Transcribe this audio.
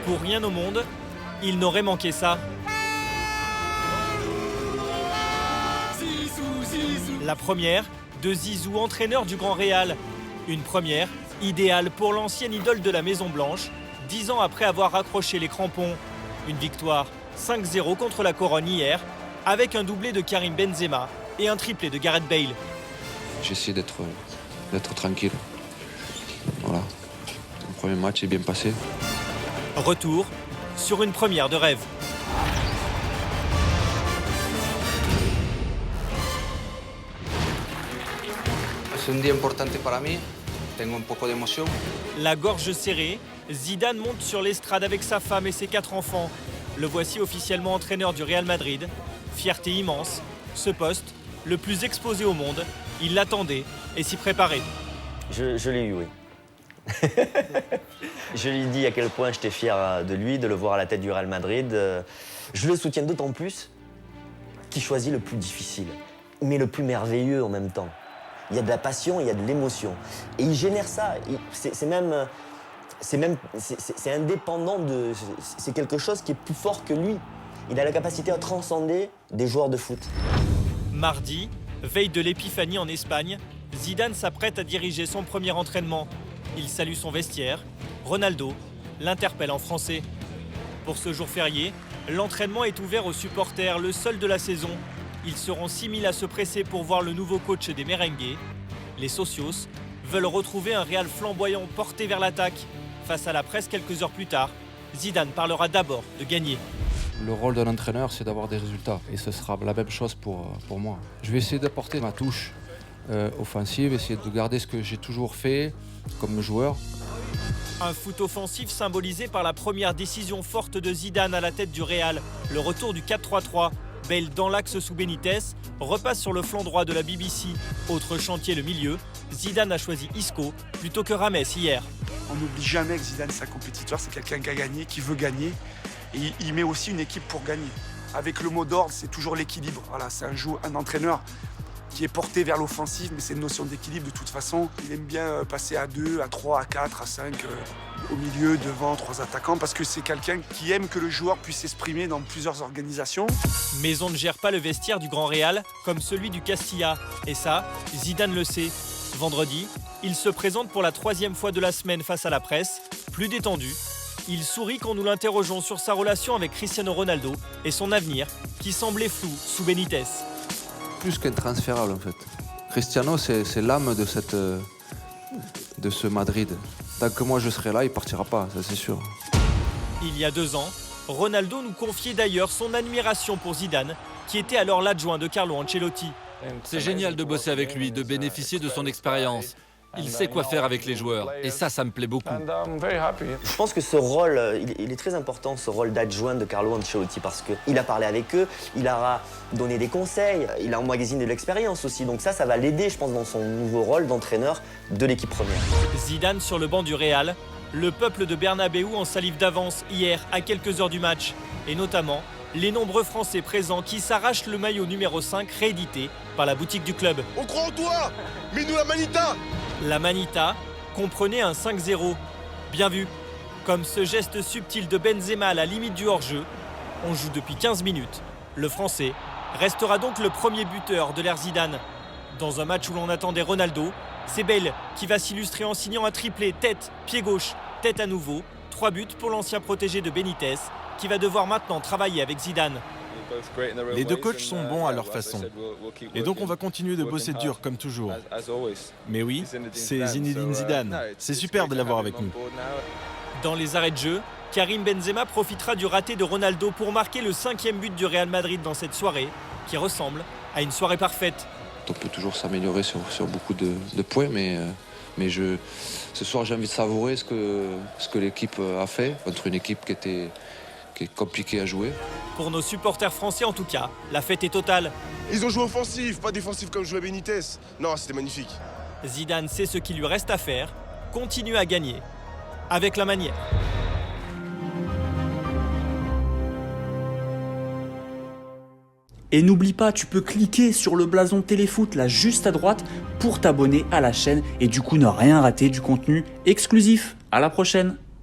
Pour rien au monde, il n'aurait manqué ça. La première de Zizou, entraîneur du Grand Real. Une première idéale pour l'ancienne idole de la Maison Blanche, 10 ans après avoir raccroché les crampons. Une victoire 5-0 contre la Corogne hier, avec un doublé de Karim Benzema et un triplé de Gareth Bale. J'essaie d'être tranquille. Voilà. Le premier match est bien passé. Retour sur une première de rêve. Es un día importante para mí. Tengo un poco de emoción. La gorge serrée, Zidane monte sur l'estrade avec sa femme et ses 4 enfants. Le voici officiellement entraîneur du Real Madrid. Fierté immense. Ce poste, le plus exposé au monde, il l'attendait et s'y préparait. Je l'ai eu, oui. Je lui ai dit à quel point j'étais fier de lui, de le voir à la tête du Real Madrid. Je le soutiens d'autant plus qu'il choisit le plus difficile, mais le plus merveilleux en même temps. Il y a de la passion, il y a de l'émotion. Et il génère ça. C'est indépendant de... C'est quelque chose qui est plus fort que lui. Il a la capacité à transcender des joueurs de foot. Mardi, veille de l'Épiphanie en Espagne, Zidane s'apprête à diriger son premier entraînement. Il salue son vestiaire. Ronaldo l'interpelle en français. Pour ce jour férié, l'entraînement est ouvert aux supporters, le seul de la saison. Ils seront 6000 à se presser pour voir le nouveau coach des Merengues. Les socios veulent retrouver un Real flamboyant porté vers l'attaque. Face à la presse quelques heures plus tard, Zidane parlera d'abord de gagner. Le rôle d'un entraîneur, c'est d'avoir des résultats. Et ce sera la même chose pour moi. Je vais essayer d'apporter ma touche offensive, essayer de garder ce que j'ai toujours fait comme joueur. Un foot offensif symbolisé par la première décision forte de Zidane à la tête du Real, le retour du 4-3-3. Bale dans l'axe sous Benitez, repasse sur le flanc droit de la BBC. Autre chantier, le milieu. Zidane a choisi Isco plutôt que Rames hier. On n'oublie jamais que Zidane, c'est un compétiteur, c'est quelqu'un qui a gagné, qui veut gagner. Et il met aussi une équipe pour gagner. Avec le mot d'ordre, c'est toujours l'équilibre. Voilà, c'est un entraîneur qui est porté vers l'offensive, mais c'est une notion d'équilibre de toute façon. Il aime bien passer à 2, à 3, à 4, à 5, au milieu, devant, 3 attaquants, parce que c'est quelqu'un qui aime que le joueur puisse s'exprimer dans plusieurs organisations. Mais on ne gère pas le vestiaire du Grand Real comme celui du Castilla. Et ça, Zidane le sait. Vendredi, il se présente pour la 3e fois de la semaine face à la presse, plus détendu. Il sourit quand nous l'interrogeons sur sa relation avec Cristiano Ronaldo et son avenir, qui semblait flou sous Benitez. Plus qu'intransférable en fait. Cristiano, c'est l'âme de ce Madrid. Tant que moi je serai là, il partira pas, ça c'est sûr. Il y a 2 ans, Ronaldo nous confiait d'ailleurs son admiration pour Zidane, qui était alors l'adjoint de Carlo Ancelotti. C'est génial de bosser avec lui, de bénéficier de son expérience. Il sait quoi faire avec les joueurs, et ça me plaît beaucoup. Je pense que ce rôle, il est très important, ce rôle d'adjoint de Carlo Ancelotti, parce qu'il a parlé avec eux, il leur a donné des conseils, il a emmagasiné de l'expérience aussi. Donc ça va l'aider, je pense, dans son nouveau rôle d'entraîneur de l'équipe première. Zidane sur le banc du Real, le peuple de Bernabéu en salive d'avance hier à quelques heures du match, et notamment les nombreux Français présents qui s'arrachent le maillot numéro 5 réédité par la boutique du club. On croit en toi! Mets-nous la manita! La manita comprenait un 5-0. Bien vu. Comme ce geste subtil de Benzema à la limite du hors-jeu. On joue depuis 15 minutes. Le Français restera donc le premier buteur de l'ère Zidane. Dans un match où l'on attendait Ronaldo, c'est Bale qui va s'illustrer en signant un triplé tête, pied gauche, tête à nouveau. 3 buts pour l'ancien protégé de Benitez, qui va devoir maintenant travailler avec Zidane. Les 2 coachs sont bons à leur façon. Et donc on va continuer de bosser dur comme toujours. Mais oui, c'est Zinedine Zidane. C'est super de l'avoir avec nous. Dans les arrêts de jeu, Karim Benzema profitera du raté de Ronaldo pour marquer le 5e but du Real Madrid dans cette soirée, qui ressemble à une soirée parfaite. On peut toujours s'améliorer sur beaucoup de points, mais ce soir j'ai envie de savourer ce que l'équipe a fait contre une équipe qui est compliquée à jouer. Pour nos supporters français en tout cas, la fête est totale. Ils ont joué offensif, pas défensif comme jouait Benitez. Non, c'était magnifique. Zidane sait ce qu'il lui reste à faire, continue à gagner, avec la manière. Et n'oublie pas, tu peux cliquer sur le blason Téléfoot là juste à droite pour t'abonner à la chaîne et du coup ne rien rater du contenu exclusif. À la prochaine!